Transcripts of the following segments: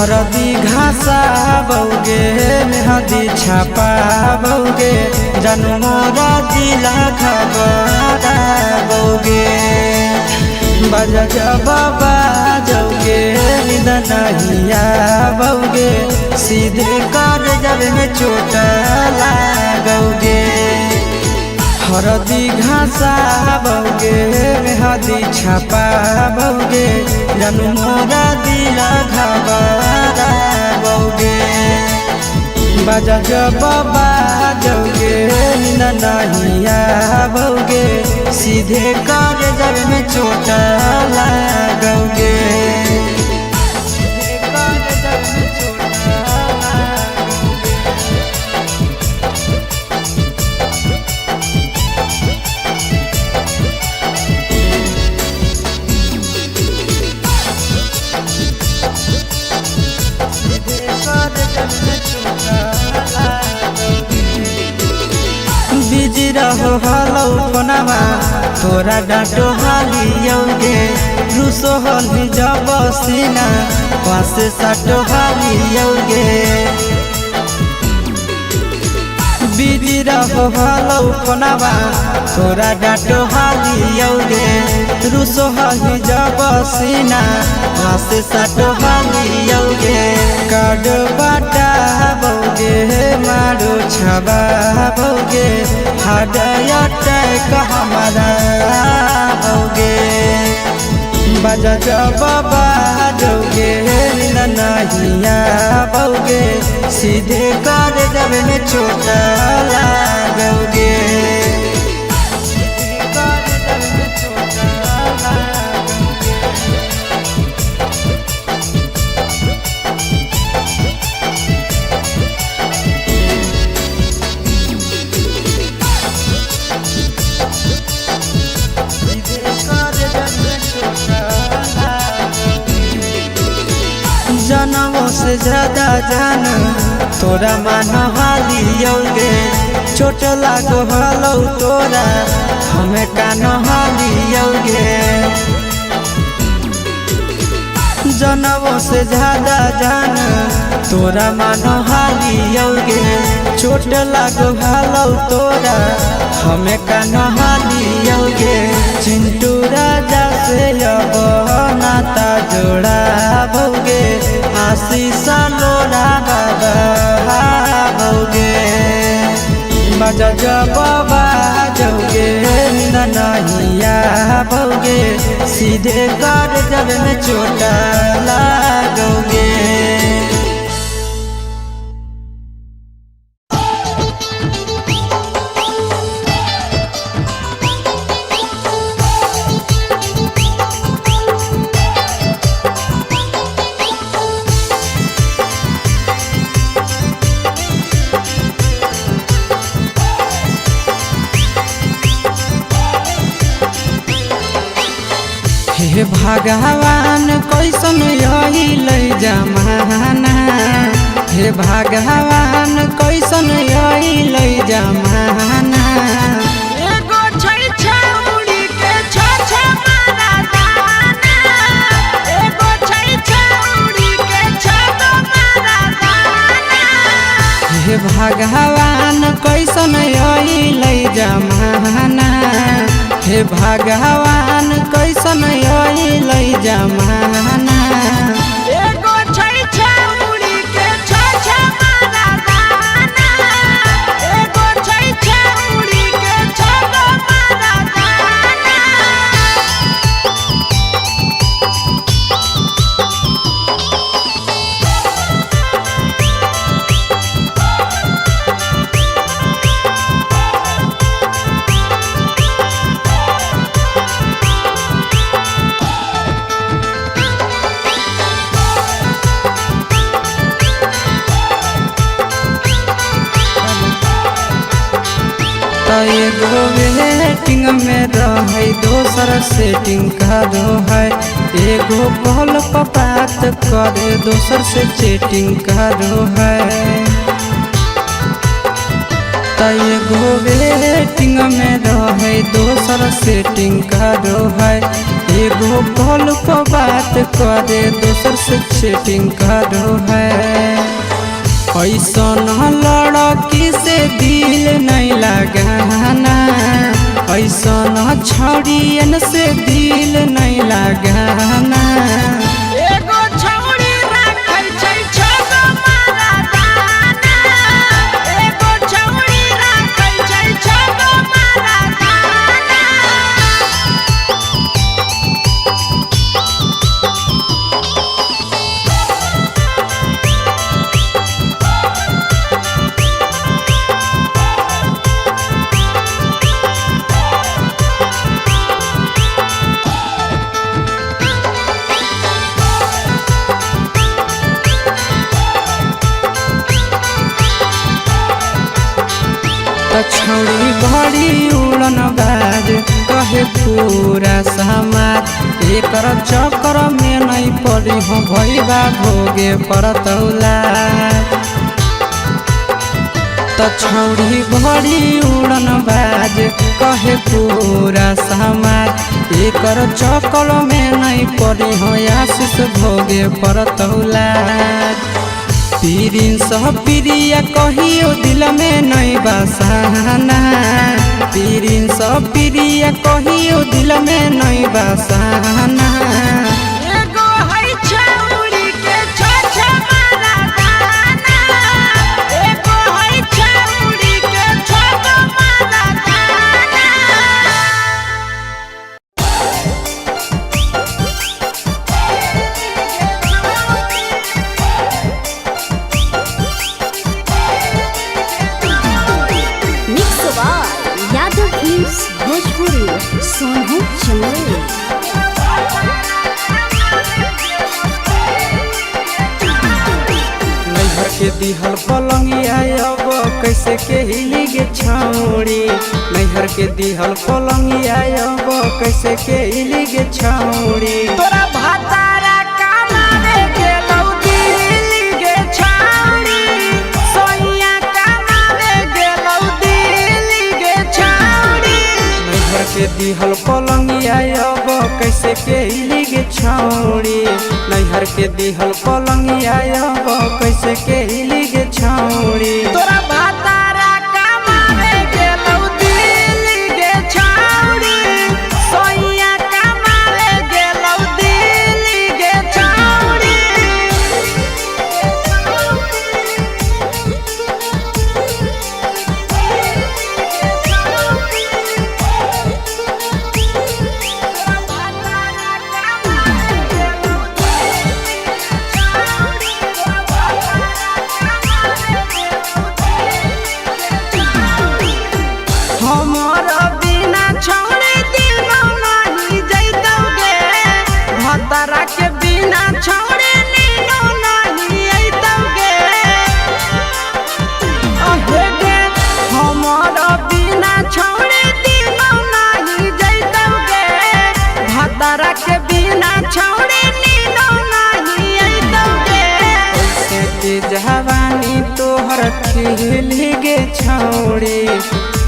हरदी घासा बौगे मेहदी छापा बौगे जनमोरा जिला खबरा बौगे बजा जबाबा जौगे निदनहिया बौगे सीधे कर जब में चोट लागोगे। हरदी घासा बौगे मेहदी छापा बौगे जनमोरा दिला घबरा बौगे बजा जबाबा जौगे नहिया बौगे सीधे कर जब में चोट लागोगे। बिजी रहो हलो फोनवा तोरा डांटो हालियोगे रूसो हली जब सीना पास साटो हालियोगे। बिजी रहो हलो फोनवा तोरा डांटो हालियोगे रूसो हली जब सीना पास साटो हालियोगे। कार्ड बाटा बौगे मारो छबा बौगे हार्ट हमारा बौगे बजा जबाबा जौगे नहिया बौगे सीधे कर जब में चोट लागोगे। जनमों से ज्यादा जान तोरा मान हालियोगे चोट लागो हलो तोरा हमें कान हालियोगे। जनमों से ज्यादा जान तोरा मान हालियोगे चोट लागो हलो तोरा हमें कान हालियोगे। चिंटू राजा से अब नाता जोड़ा बौगे आशीष लोरा बाबा बौगे बजा जबाबा जौगे नहिया बौगे सीधे कर जब में चोट लागोगे। हे भगवान कैसन यही जमाना हे भगवान कैसन यही जमाना। एगो छै छौरी के छ मारा दाना एगो छै छौरी के छ मारा दाना। हे भगवान कैसन यही जमाना हे भगवान कैसन यही जमाना। एगो छै छौरी के छ मारा दाना एगो छै छौरी के छ मारा दाना। एगो वेटिंग में रहे दोसर सेटिंग करो है एगो कॉल पर बात करे दोसर से चैटिंग करो है। एगो वेटिंग में रहे दोसर सेटिंग करो है एगो कॉल पर बात करे दोसर से चैटिंग करो है। ऐसन लड़की से दिल नहीं लगाना, ऐसन छड़ियन से दिल नहीं लगाना। एगो छौड़ी राखै छै छगो मारा दाना, एगो छौड़ी राखै छै छगो मारा दाना। छौड़ी बड़ी उड़न बाज कहे पूरा समाज, एकर चक्कर में नहीं पड़ी हो भैया भोगे पड़तौला। छौड़ी बड़ी उड़न बाज कहे पूरा समाज, एकर चक्कर में नहीं पड़ी हो आशीष भोगे पड़तौला। पीरिन सह प्रिया कहियो दिल में नहीं बसाना, पीरिन सह प्रिया कहियो दिल में नहीं बसाना। एगो है छौड़ी के छ मारा दाना, एगो है छौड़ी के छगो मारा दाना। यादव फिल्म्स भोजपुरी सोनू चंदेल। नैहर के दिहल पलंगिया अब कैसे के हिली गे छौड़ी, नैहर के दिहल पलंगिया अब कैसे के हिली गे छौड़ी। तोरा भातारा कमावे गेलौ दिल्ली गे छौड़ी, सोइया कमावे गेलौ दिल्ली गे छौड़ी। नैहर के दिहल पलंगिया अब कैसे के हिली गे छौड़ी, नैहर के दिहल पलंगिया अब कैसे के हिली गे छौड़ी। तोरा भातारा कमावे गेलौ दिल्ली गे छौड़ी, सोइया कमावे गेलौ दिल्ली गे छौड़ी। हमर बिना छौड़ी दिनो नहीं जैतौगे, भतरा के बिना छौड़ी नीनो नहीं अइतौगे। अहे गे हमर बिना छौड़ी दिनो नहीं जैतौगे, भतरा के बिना छौड़ी नीनो नहीं अइतौगे। कैसे के जवानी तोहर खिली गे छौड़ी,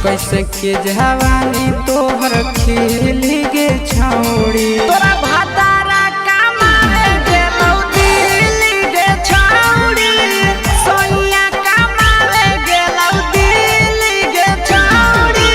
कैसे के जवानी तोहर खिली गे छौड़ी। तोरा भातारा कमावे गेलौ दिल्ली गे छौड़ी, सोइया कमावे गेलौ दिल्ली गे छौड़ी।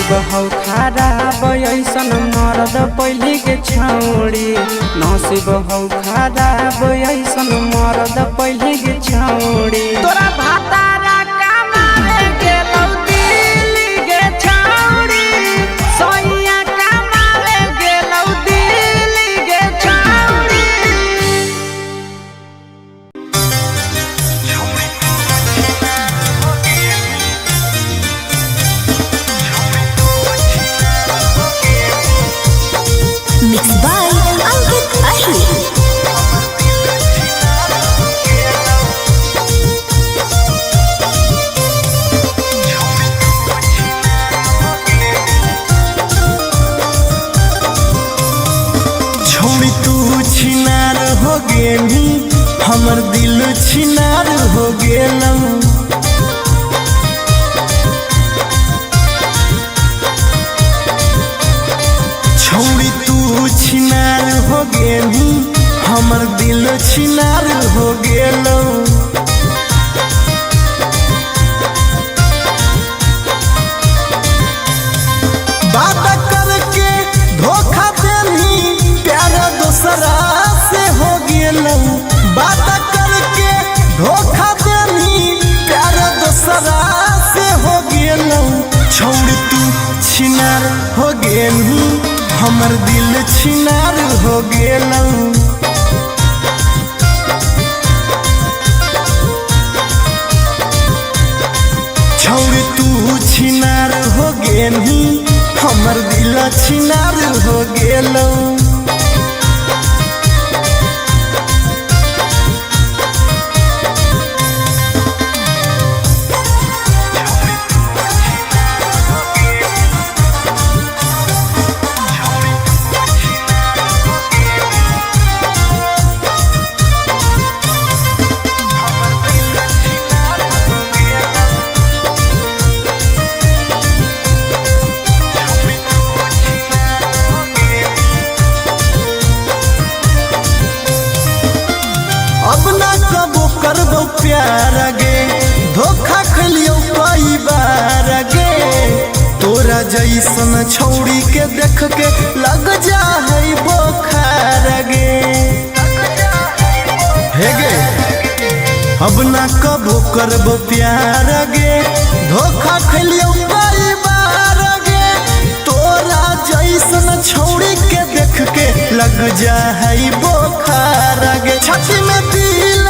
बहौ खराब ऐसन मरद पहली के छौड़ी, नसीब हौ खराब ऐसन मरद पहली के छौड़ी। तोरा भातारा कमावे गेलौ दिल्ली गे छौड़ी, सोइया कमावे गे गेनी हमर दिल छिनार हो गेलौ। छौड़ी तू छिनार हो गेनी हमर दिल छिनार हो गेलौ। बात करके धोखा देनी प्यार दूसरा से हो गेलौ। बात करके धोखा देनी प्यार दूसरा से हो गेलौ। छौड़ी तू छिनार हो गेनी हमर दिल छिनार हो गेलौ। छौड़ी तू छिनार हो गेनी हमर दिल छिनार हो गेलौ। अब ना कबो करबो प्यार गे धोखा खलियो कई बार गे। तोरा जैसन छौड़ी के देख के लग जा है बोखार गे। हे गे अब ना कबो करबो प्यार गे धोखा खलियो कई बार गे। तोरा जैसन छौड़ी के देख के लग जा है बोखार गे। छाती में दिल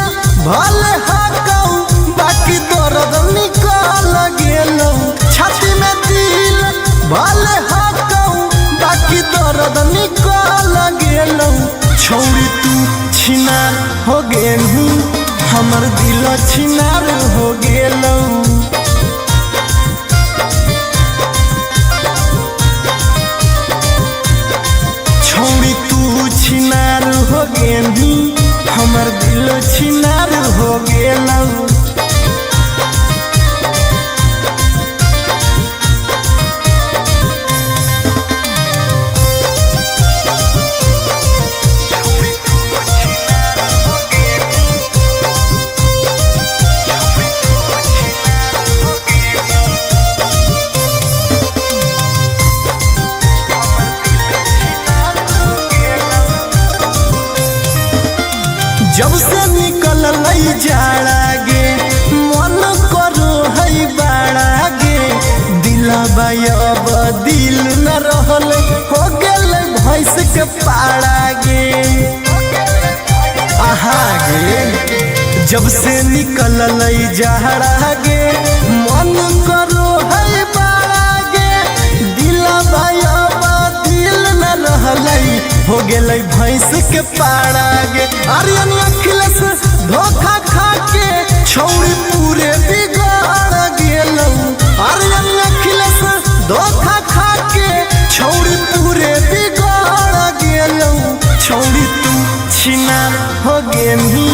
भले हाकौ बाकी दर्द निकल गेलौ। छाती में दिल भले हाकौ बाकी दर्द निकल गेलौ। छौड़ी तू छिनार हो गेलू हमर दिल छिनार हो गेलौ। छौड़ी तू छिनार हो गेनी हमर दिल छिनार हो गेलौ। जब से निकल लई जाड़ा गे मन करो है बाड़ा गे। दिलबा अब दिल न रहल हो गेल भैंस के पाड़ा गे। आहा गे जब से निकल लई जाड़ा गे मन करो है बाड़ा गे। दिलबा अब दिल न रहल हो गेलै भैंस के पाड़ा गे। आर्यन अखिलेश धोखा खा के छौड़ी पूरे बिगाड़ गेलौ। आर्यन अखिलेश धोखा खा के छौड़ी पूरे बिगाड़ गेलौ। छौड़ी तू छिनार हो गेनी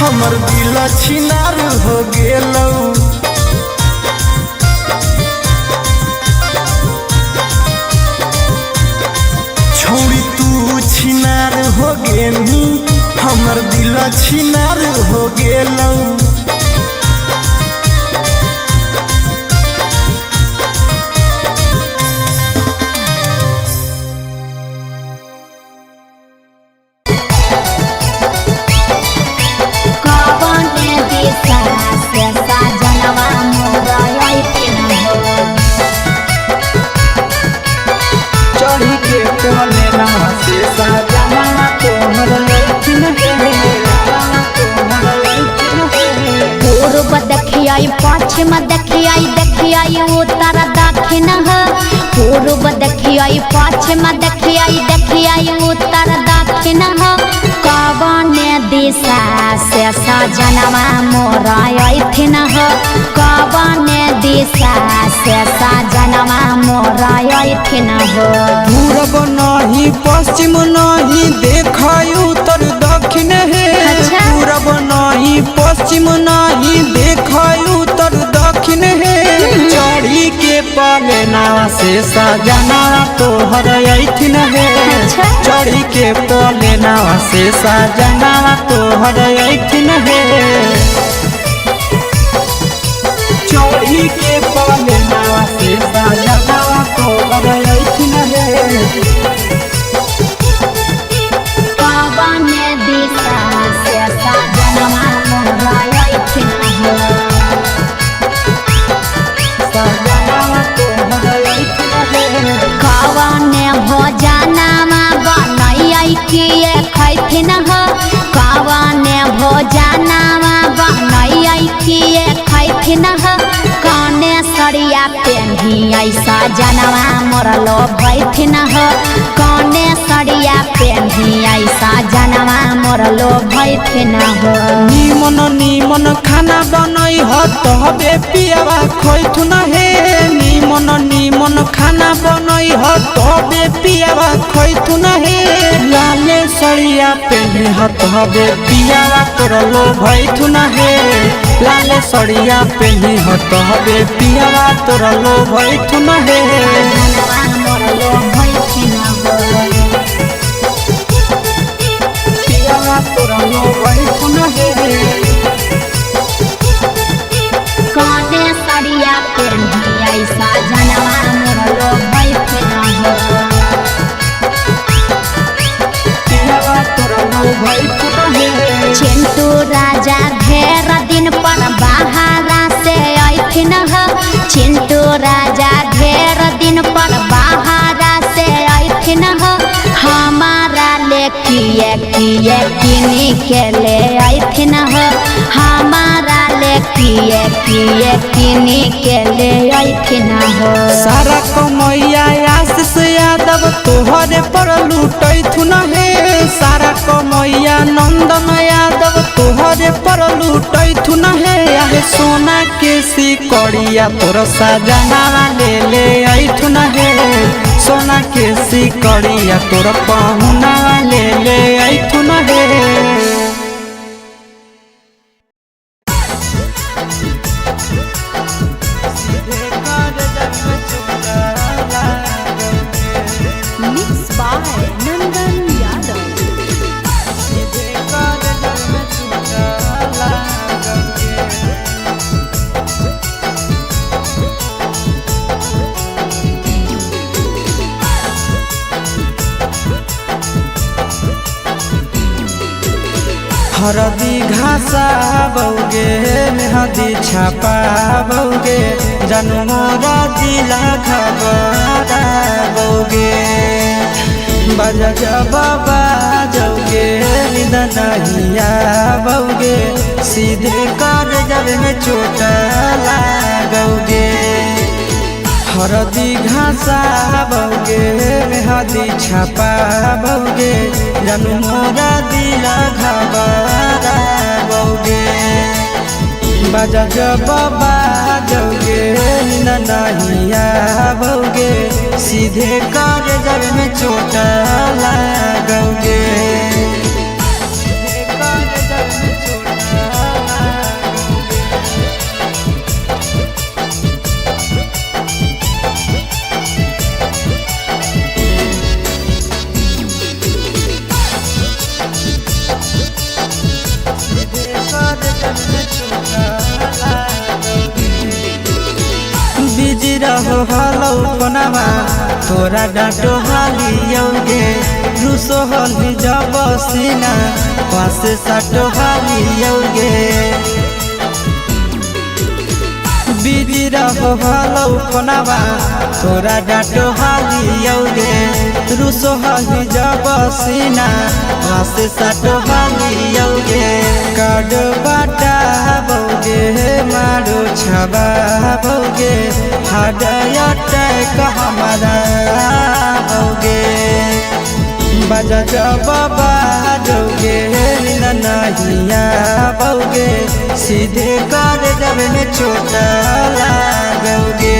हमर दिल छिनार हो गेलौ। छौड़ी तू छिनार हो गेनी हमर दिल छिनार हो गेलौ। चढ़ी के कोने नवा से साजना तोहर लैकिन पूर्व देखियाई पश्चिम देखियाई उत्तर दक्षिण पूर्व देखियाई पश्चिम देखियाई उत्तर दक्षिण कवन दिशा से सजनवा मोरा अइथिन कवन दिशा से सजनवा मोरा अइथिन पूरब नहीं पश्चिम नहीं देखाई उत्तर दक्षिण है पश्चिम नहीं देख उत्तर दक्षिण है चढ़ी के पलेना से सजना तोहर ऐठिन है चढ़ी के पलेना से सजना तोहर ऐठिन है चोरी के पलेना से सजना तोहर ऐठिन है कवन दिशा से सजनवा मोरा ऐठिन है सजना तोहर ऐठिन है कवन भोजनमा बनैयै किए खैथिन ह कवन भोजनमा बनैयै किए खैथिन ह कने सरिया पेन्हियै सजनवा मोर लो भैथिन ह कने सरिया पेन्हियै सजनवा मोर लो भैथिन ह निमन निमन खाना बनई ह तबे पियावा खैथुन हे निमन निमन खाना बनई ह तबे पियावा खैथुन हे लाले सड़िया पेन्हे ह तबे पियावा तोरलो भैथुन हे लाले सड़िया पेन्हे ह तबे पियावा तोरलो भैथुन हे सजनवा मोर लो भैथिन ह पियावा तोरलो भैथुन हे कने सरिया पेन्हियै सजनवा मोर लो भैथिन ह पियावा तोरलो भैथुन हे चिंटू राजा ढेर दिन पर बाहरा से ऐठिन ह चिंटू राजा ढेर दिन पर बाहरा से ऐठिन ह हमारा ले किए किए किनी के ले ऐठिन ह हमारा ले किए किए किनी के ले ऐठिन ह सारा कमैया आशीष यादव तोहरे पर लूटैथुन हे सारा कमैया नंदन यादव तोहरे पर लूटैथुन हे आहे सोना के सिकड़िया तोर सजना ले ऐठुन हे सोना के सिकड़िया तोर पहुना ले ऐठुन हे Mixed by Nandan Yadav. हरदी घासा बौगे मेहदी छापा बौगे जानू मोरा दिला खबरा बौगे बजा बाबा जौगे निदनहिया बौगे सीधे कर जब में चोट लागोगे हरदी घासा बौगे मेहदी छापा बौगे जानू मोरा दिला घबरा बौगे बजा बाबा जौगे नहिया बौगे सीधे कर जब में चोट लागोगे बिजी रहो हलो कोनामा तोरा डांटो हालियोगे रूसो हली जब सीना पासे साटो हालियोगे बिजी रहो हलो कोनामा तोरा डांटो हालियोगे रूसो हली जब सीना पासे साटो हालियोगे काड बाटा बौगे मारो छबा बौगे हाडया टैक हमारा बौगे बजा बाबा जौगे नहिया बौगे सीधे कर जब में चोट लागोगे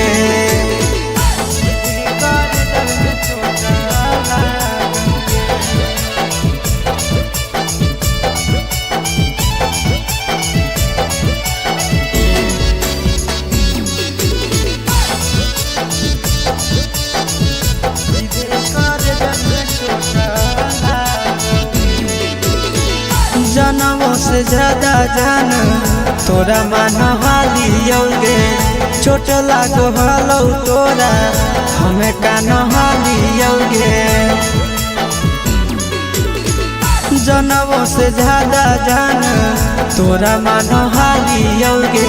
से ज्यादा जान तोरा मानहालियोगे चोट लागो हलो तोरा हमें कानहालियोगे जनवों से ज्यादा जान तोरा मानहालियोगे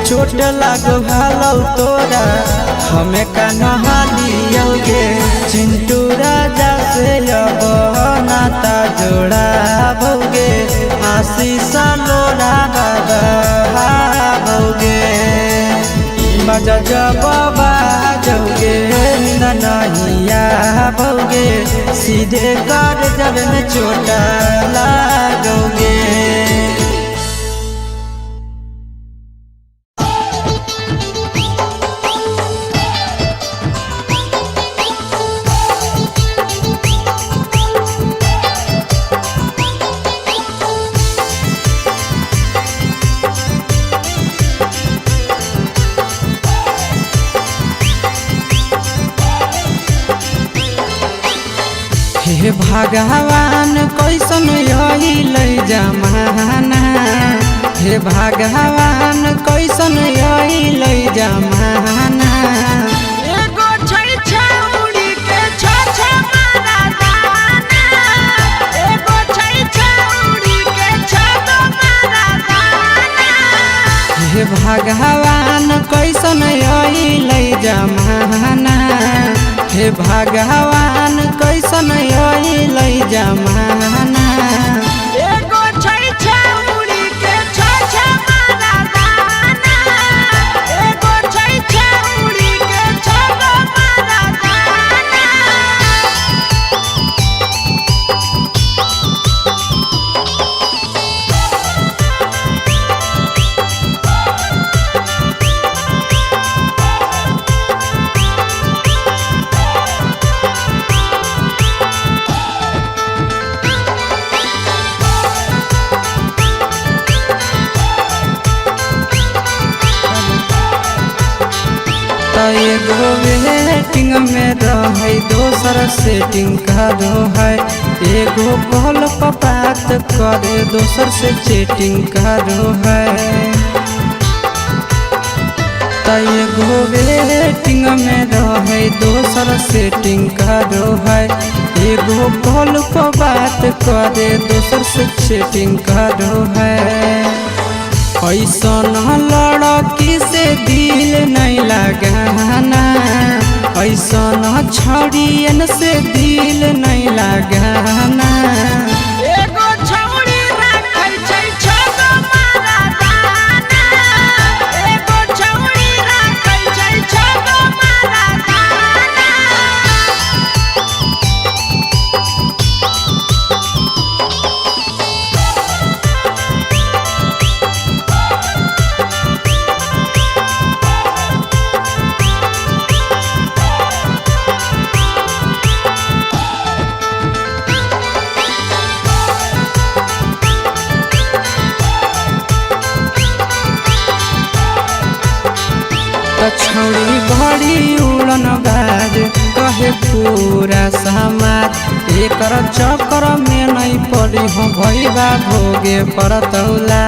चोट लागो हलो तोरा हमें कानहालियोगे चिंटू राजा से अब नाता जोड़ा भोगे आशीष लोड़ा बाबा भोगे मजा जब बाजोगे नहिया भोगे सीधे कर जब में चोट लागोगे। हे भगवान कैसन यही ले जमाना हे भगवान कैसन यही ले जमाना एगो छै छौड़ी के छ मारा दाना एगो छै छौड़ी के छ मारा दाना हे भगवान कैसन यही ले जमाना हे भगवान कैसन यही ले जमाना एगो छै छौड़ी के छ मारा दाना एगो छै छौड़ी के छ मारा दाना एगो वेटिंग में रहे दोसर सेटिंग करो है एगो कॉल पर बात करे दोसर से चैटिंग करो है एगो वेटिंग में रहे दोसर सेटिंग करो है एगो कॉल पर बात करे दोसर से चैटिंग करो है ऐसन लड़की से दिल नहीं लगाना ऐसन छड़ियन से दिल नहीं लगाना एगो छौड़ी राखै छै छ मारा दाना एगो छौड़ी राखै छै छ मारा दाना छौड़ी बड़ी उड़न बाज कहे पूरा समाज एकर चक्कर में नहीं पड़ी हो भैया भोगे परतौला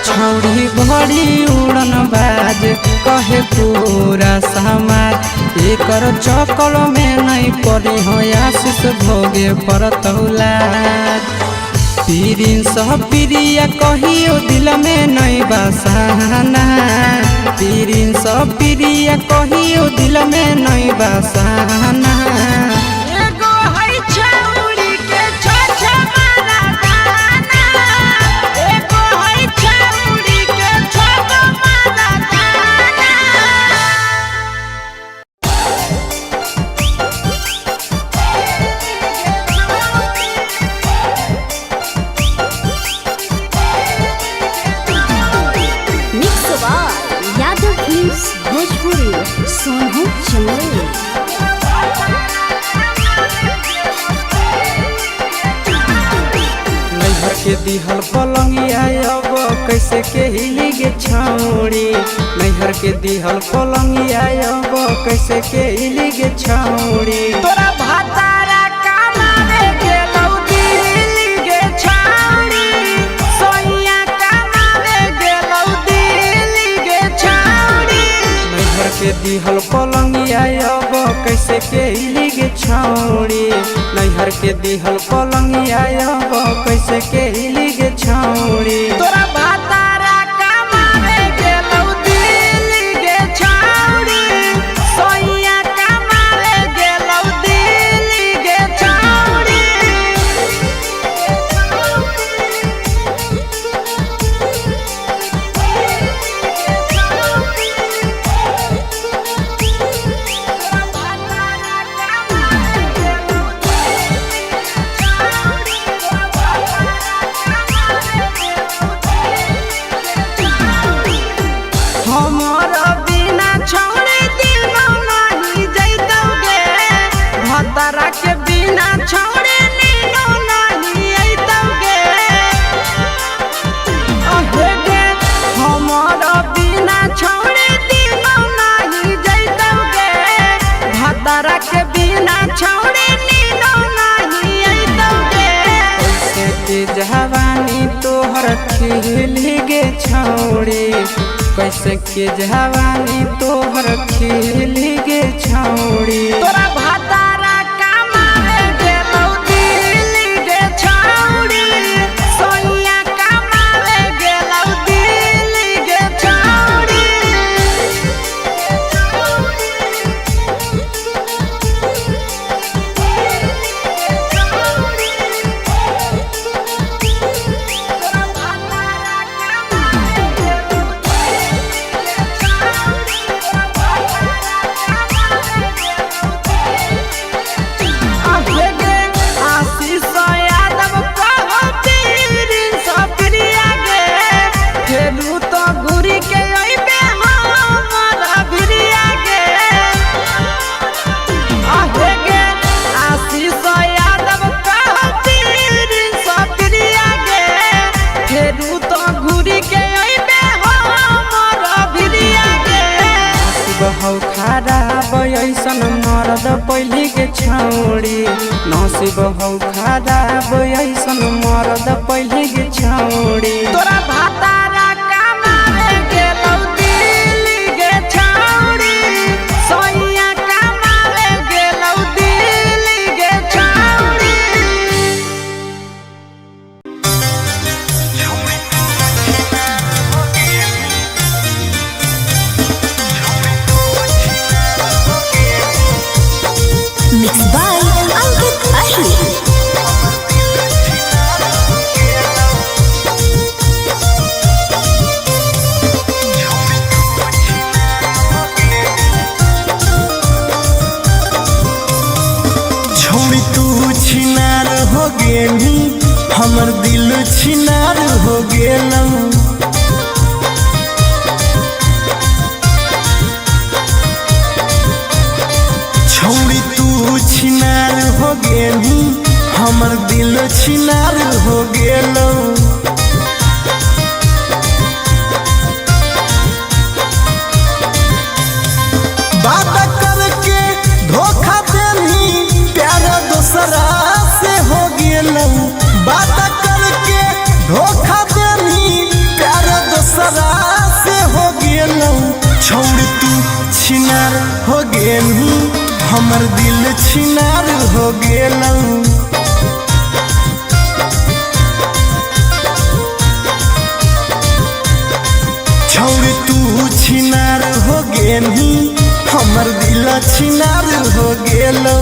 छौड़ी बड़ी उड़न बाज कहे पूरा समाज एकर चक्कर में नहीं पड़ी हो आशीष भोगे परतौला पीरिन सब प्रिया कहियो दिल में नहीं बसाना पीरिन सब प्रिया कहियो दिल में नहीं बसाना एगो है छौड़ी के छ मारा दाना एगो है छौड़ी के छ मारा दाना यादव फिल्म्स भोजपुरी सोनू चंदेल नैहर के दिहल पलंगिया अब कैसे के हिली गे छौड़ी नैहर के दिहल पलंगिया अब कैसे के हिली गे छौड़ी तोरा भातारा कामावे गेलौ दिल्ली गे दिहल पलंगिया अब कैसे के हिली गे छौड़ी नैहर के दिहल पलंगिया अब कैसे के हिली गे छौड़ी तोरा भातारा कमावे गेलौ दिल्ली गे छौड़ी सोइया कमावे गेलौ दिल्ली गे छौड़ी हमर बिना छौड़ी दिनो नहीं जैतौगे भतरा के बिना छौड़ी नीनो नहीं अइतौगे अहे गे हमर बिना छौड़ी दिनो नहीं जैतौगे भतरा के बिना छौड़ी नीनो नहीं अइतौगे कैसे के जवानी तोहर खिली गे छौड़ी कैसे के जवानी तोहर खिली गे छौड़ी तोरा भातारा कमावे गेलौ दिल्ली गे छौड़ी सोइया कमावे गेलौ दिल्ली गे छौड़ी आशीष यादव कहो पीरिन सप्रिया गे खेलू तो घुरी के अइबे हमर भिरिया गे आहे गे आशीष यादव कहो पीरिन सप्रिया गे खेलू तो घुरी के अइबे हमर भिरिया गे बहु खराब ऐसन मरद पहली के छौड़ी नसीब हौ खराब ऐसन मरद पहली के छौड़ी तोरा भातारा कमावे गेलौ दिल्ली गे छौड़ी सोइया कमावे गेलौ दिल्ली गे छौड़ी Mixed by Ankit Ahir. छौड़ी तू छिनार हो गेली हमर दिल छिनार हो गेलौ छौड़ी तू छिनार हो गेली हमर दिल छिनार हो गेलौ बात करके धोखा देनी प्यार दूसरा से हो गेलौ बात करके धोखा देनी प्यार दूसरा से हो गेलौ छौड़ी तू छिनार हो गेली हमर दिल छिनार हो गेलौ छौड़ी तू छिनार हो गेली हमर दिल छिनार हो गेलौ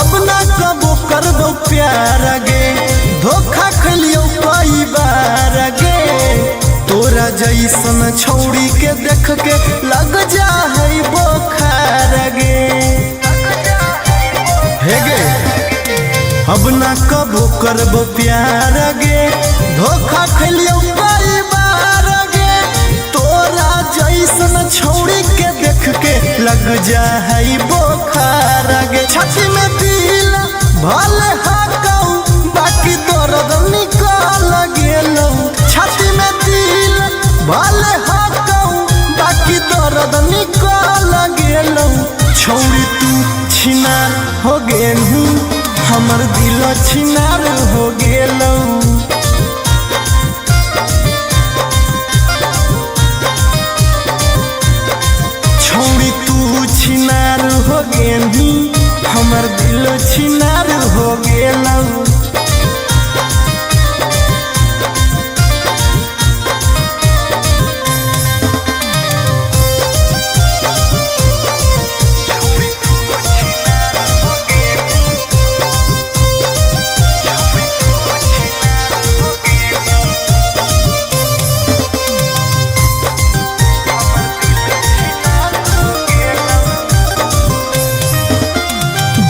अब ना कबो करबो प्यार गे धोखा खलियो कई बार गे तोरा जैसन छौड़ी के देख के लग जा है बोखार गे हे गे अब ना कबो करबो प्यार गे धोखा खलियो कई बार गे लग जाई बोखार गे छाती में दिल भले हाकऊ बाकी दर्द निकल गेलौ छाती में दिल भले हाकऊ बाकी दर्द निकल गेलौ छौरी तू छिनार हो गेलू हमर दिल छिनार हो गेलौ छौरी तू छिनार हो गेलू हमर दिल छिनार हो गेलौ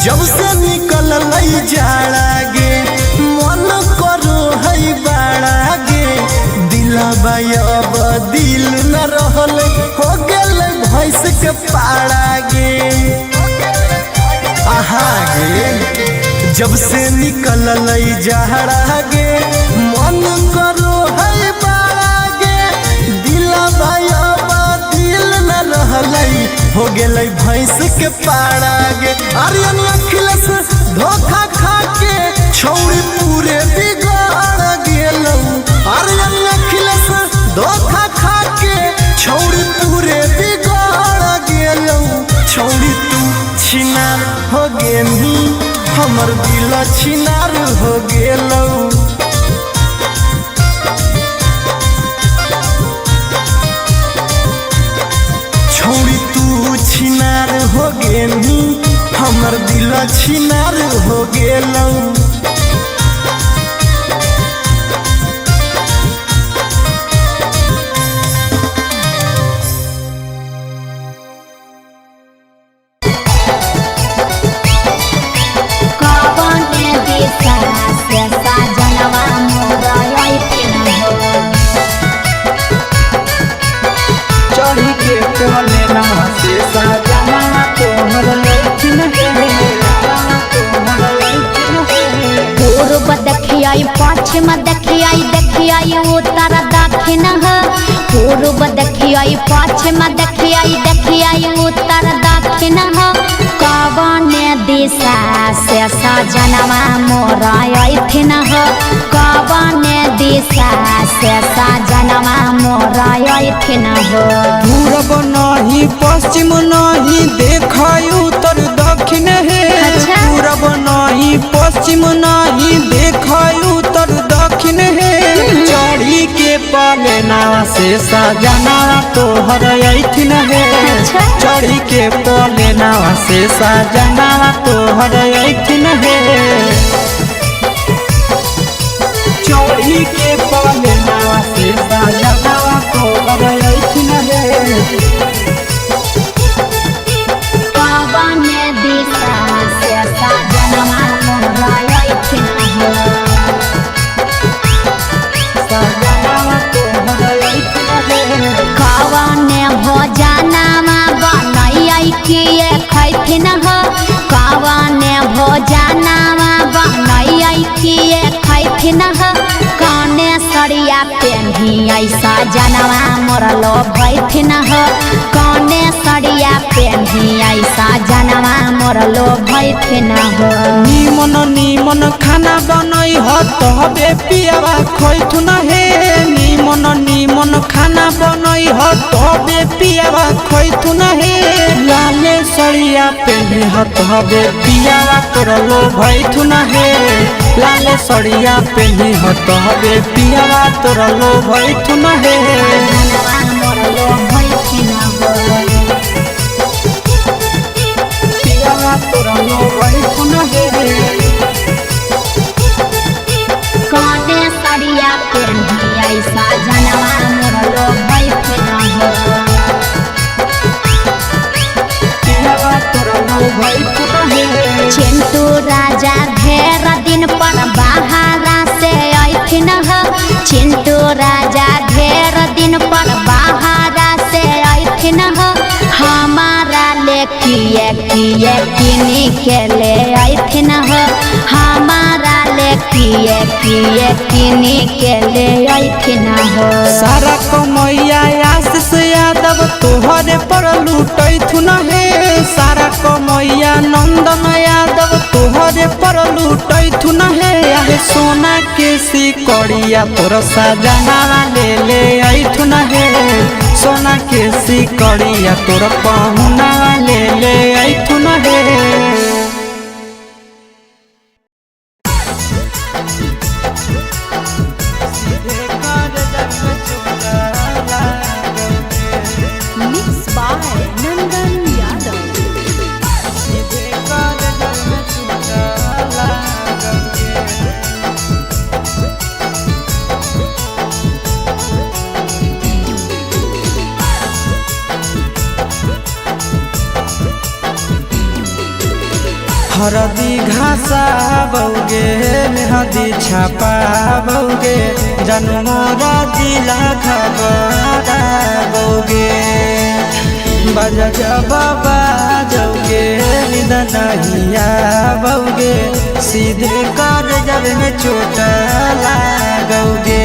जब से निकल जाड़ा गे मन करो है बाड़ा गे दिलबा अब दिल न रहल हो गेल भैंस के पाड़ा गे आहा गे जब से निकल जाड़ा गे मन करो है बाड़ा गे दिलबा अब दिल न रहल हो गेल भैंस के पाड़ा गे आर्यन अखिलेश धोखा खा के छौरी पूरे बिगाड़ गेलौ आर्यन अखिलेश धोखा खा के छौरी पूरे बिगाड़ गेलौ छौरी तू छिनार हो गेलू हमर दिल छिनार हो गेलौ छौरी तू छिनार हो गेलू हमर दिल छिनार हो गेलौ चढ़ी के कोले नवा से सजना तोहर लैठिन पूर्व देखियाई पश्चिम देखियाई उत्तर दक्षिण पूर्व देखियाई पश्चिम देखियाई उत्तर दक्षिण कवन दिशा से सजनवा मोर अइथिन कवन दिशा से सजनवा मोर अइथिन पूरब नहीं पश्चिम नहीं देखाई उत्तर दक्षिण है अच्छा। पूरब नहीं पश्चिम नहीं देखाई उत्तर दक्षिण है चढ़ी के पलेना से सजना तोहर अइथिन है अच्छा। चढ़ी के पलेना से सजना तोहर अइथिन है चढ़ी के पलेना से सजना तोहर अइथिन है कवन दिशा से सजनवा मोर अइथिन कवन भोजनमा बनैया किए खैथिन कवन भोजनमा बनैया किए खैथिन कने सरिया पेन्ही ऐसा जनवा मोर लो भैथिन कने सरिया पेन्ही ऐसा जनवा मोर लो भैथिन निमन निमन खाना बनई ह तबे पियावा खैथुन हे निमन निमन खाना बनई ह तबे पियावा खैथुन हे लाले सरिया पेन्ही ह तबे पियावा तोरलो भैथुन हे लाले सरिया पेन्ही ह तबे पियावा तोरलो भैथुन हे जनवा मोर लो भैथिन पियावा तोरलो भैथुन हे कने सरिया पेन्ही ऐसा जनवा मोर लो भैथिन पियावा तोरलो भैथुन हे चिंटू राजा ढेर दिन पर बाहरा से अइथिन चिंटू राजा ढेर दिन पर बाहरा से अइथिन हमारा किए किनी के ले अथिन हो हमारा ले किए किनी के ले अथिन हो। सारा कमैया आशीष यादव तोहरे पर लूटैथुन हे सारा कमैया नंदन यादव तोहरे पर लूटैथुन हे आहे सोना के सिकड़िया तोर सजना ले अइथुन हे सोना के सिकड़िया तोर पहुना ले अइथुन हे। Mixed by Nandan Yadav. हरदी घासा बौगे मेहदी छापा बौगे जनमोरा दिला खबरा बौगे बजा बाबा जौगे निदनहिया बौगे सीधे कर जब में चोट लागोगे।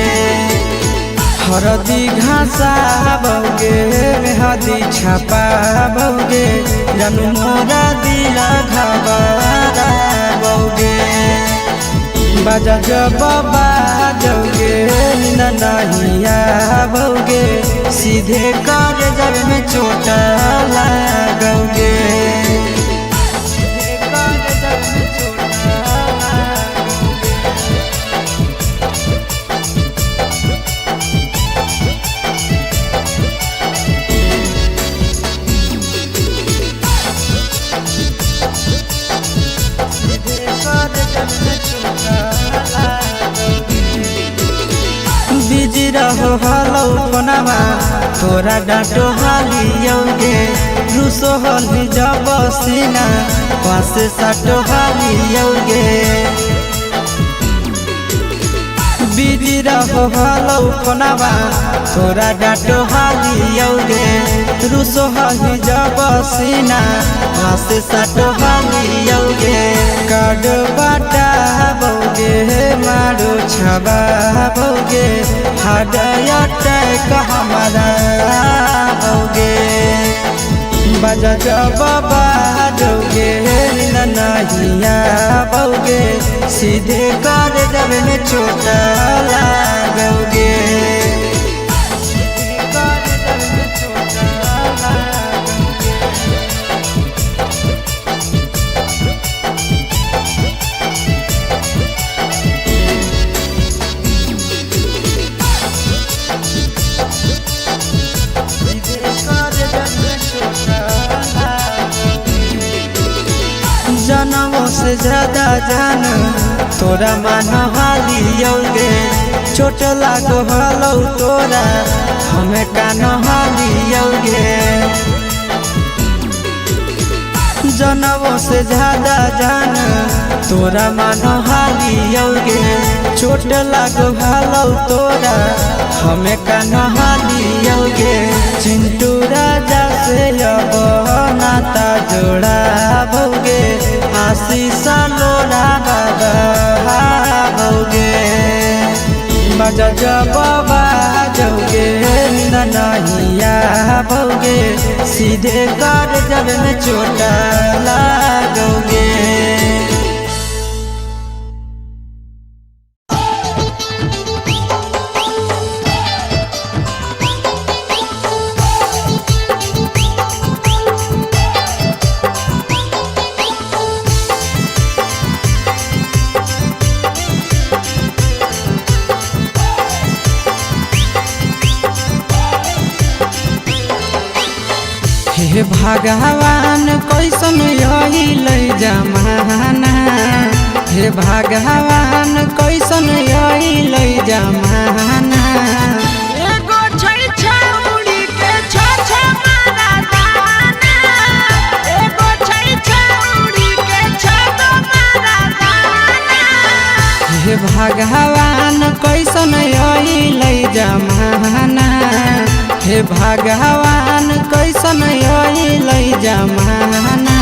हरदी घासा बौगे मेहदी छापा बौगे जनमोरा दिला घबरा बौगे बजा बाबा जौगे नहिया बौगे सीधे कर जब में चोट लागोगे। बिजी रहो हलो फोनमा तोरा डांटो हालियोगे रूसो हली जब सीना पास साटो हालियोगे। बिजी रहो हलो फोनमा तोरा डांटो हालियोगे रूसो हली जब सीना पास साटो हालियोगे। काड बाटा बौगे मारो छबा बौगे हाडया टैक हमारा बौगे बजा बाबा जौगे नहिया बौगे सीधे कर जब में चोट लागोगे। जनमों से ज्यादा जान तोरा मान हालियोगे चोट लागो हलो तोरा हमें कान हालियोगे। जनमों से ज्यादा जान तोरा मान हालियोगे चोट लागो हलो तोरा हमें कान हालियोगे। चिंटू राजा से अब नाता जोड़ा भोगे आशीष लोड़ा बाबा भोगे बजा बाबा जौगे नहिया भोगे सीधे कर जब में चोट लागोगे। हे भगवान कैसन अइलै जमाना हे भगवान कैसन अइलै जमाना। एगो छै छौरी के छ मारा दाना एगो छै छौरी के छ मारा दाना। हे भगवान कैसन अइलै जमाना हे भगवान कैसन अइलै जमाना।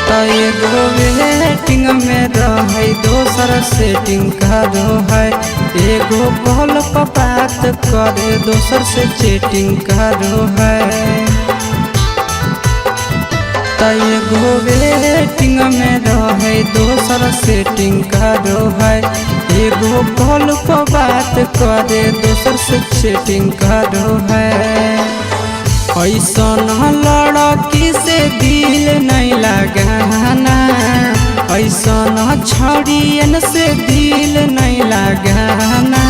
त एगो वेटिंग में रहे दोसर सेटिंग का दो है एगो कॉल पर बात करे दोसर से चैटिंग का दो है त एगो वेटिंग में रहे दोसर सेटिंग का दो है एगो कॉल पर बात करे दोसर से चैटिंग का दो है ऐसन लड़की से दिल नहीं लगाना ऐसन छड़ियन से दिल नहीं लगाना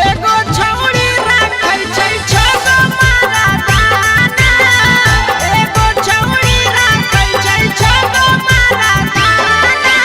एगो छौड़ी राखै छै छगो मारा दाना एगो छौड़ी राखै छै छगो मारा दाना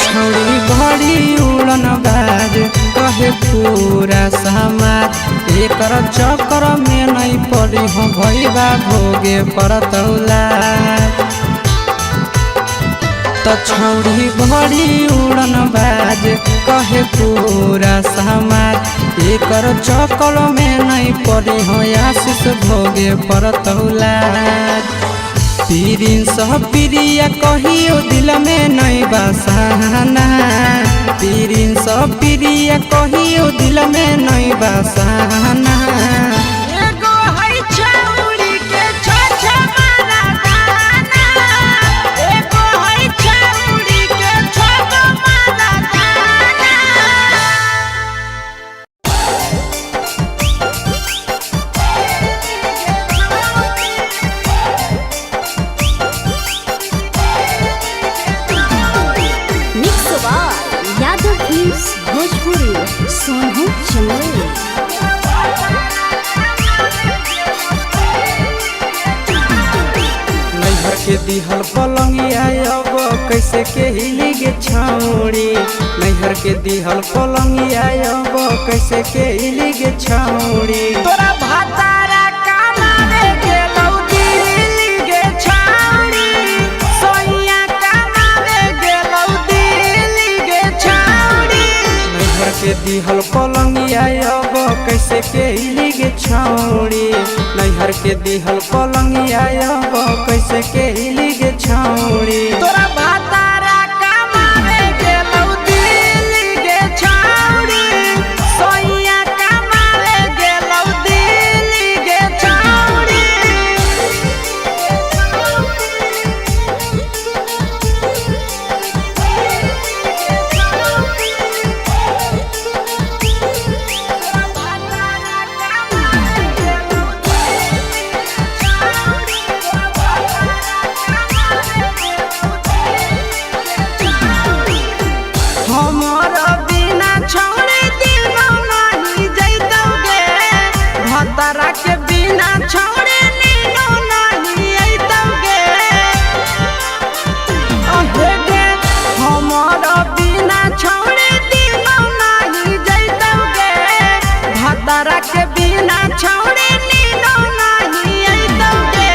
छौड़ी बड़ी उड़न बाज कहे पूरा समाज एकर चक्कर में नहीं पड़ी हो भैया भोगे परतौला त छौड़ी बड़ी उड़न बाज कहे पूरा समाज एकर चक्कर में नहीं पड़ी हो आशीष भोगे परतौला पीरिन सह प्रिया कहियो दिल में नहीं बसाना पीरिन सह प्रिया कहियो दिल में नहीं बसाना एगो है छौड़ी के छ मारा दाना एगो है छौड़ी के छगो मारा दाना Mix by Yadav Films Bhojpuri, Sonhu Chennai. नैहर के दिहल पलंगिया अब कैसे के हिली गे छौड़ी नैहर के दिहल पलंगिया अब कैसे के हिली गे छौड़ी तोरा भातारा कमावे गेलौ दिल्ली गे छौड़ी सोइया कमावे गेलौ दिल्ली गे छौड़ी नैहर के दिहल पलंगिया अब कैसे के हिली गे छौड़ी नैहर के दिहल पलंगिया अब कैसे के हिली गे छौड़ी तोरा भातारा कमावे गेलौ दिल्ली गे छौड़ी सोइया कमावे गेलौ दिल्ली गे छौड़ी हमर बिना छौड़ी दिनो नहीं जैतौगे भतरा के बिना छौड़ी नीनो नहीं अइतौगे अहे गे हमर बिना छौड़ी दिनो नहीं जैतौगे भतरा के बिना छौड़ी नीनो नहीं अइतौगे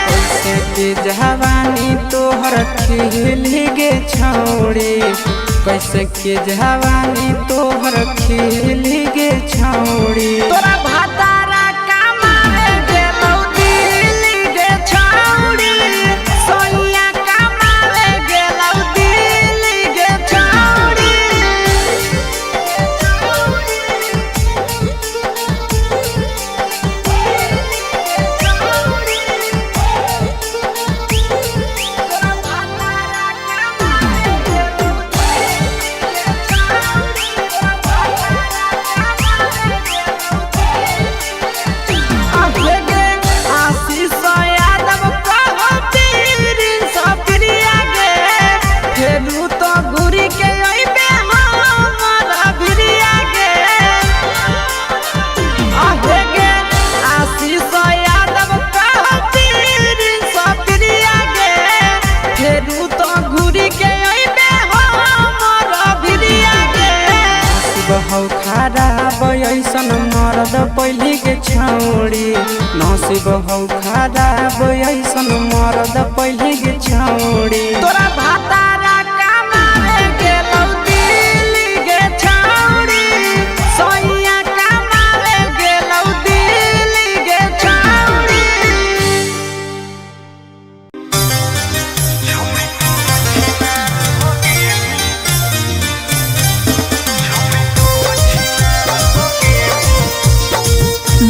कैसे के जवानी तोहर खिली गे छौड़ी कैसे के जवानी तोहर खिली गे छौड़ी तोरा भातारा कमावे गेलौ दिल्ली गे छौड़ी सोइया कमावे गेलौ दिल्ली गे छौड़ी छौड़ी नसीब हौ खराब ऐसन मरद पहले के छौड़ी तोरा भातारा कमारे गेलौ दिल्ली गे छौड़ी सोइया कमारे गेलौ दिल्ली गे छौड़ी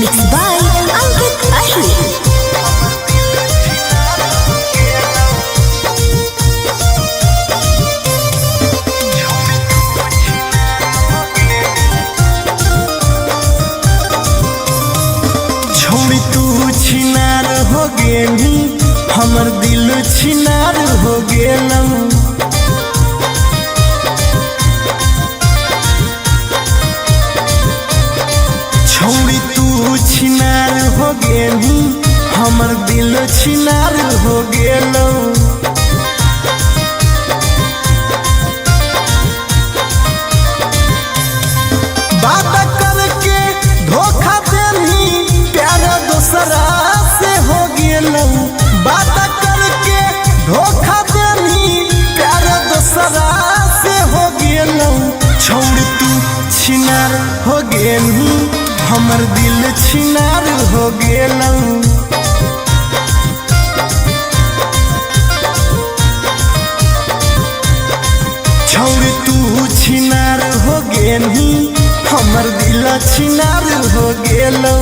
Mixed by Ankit Ahir. छोड़ी तू छिनार हो गेली हमर दिल छिनार हो गेलौ छोड़ी तू छिनार हो गेली हमर दिल छिनार हो गेलौ बात करके धोखा देनी प्यार दूसरा से हो गेलौ बात करके धोखा देनी प्यार दूसरा से हो गेलौ छोड़ तू छिनार हो गेली हमर दिल छिनार हो गेलौ छोड़ तू छिनार हो गेली हमर दिल छिनार हो गेलौ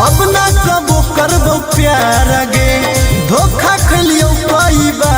अब ना कबो करबो प्यार गे धोखा खलियो कई बार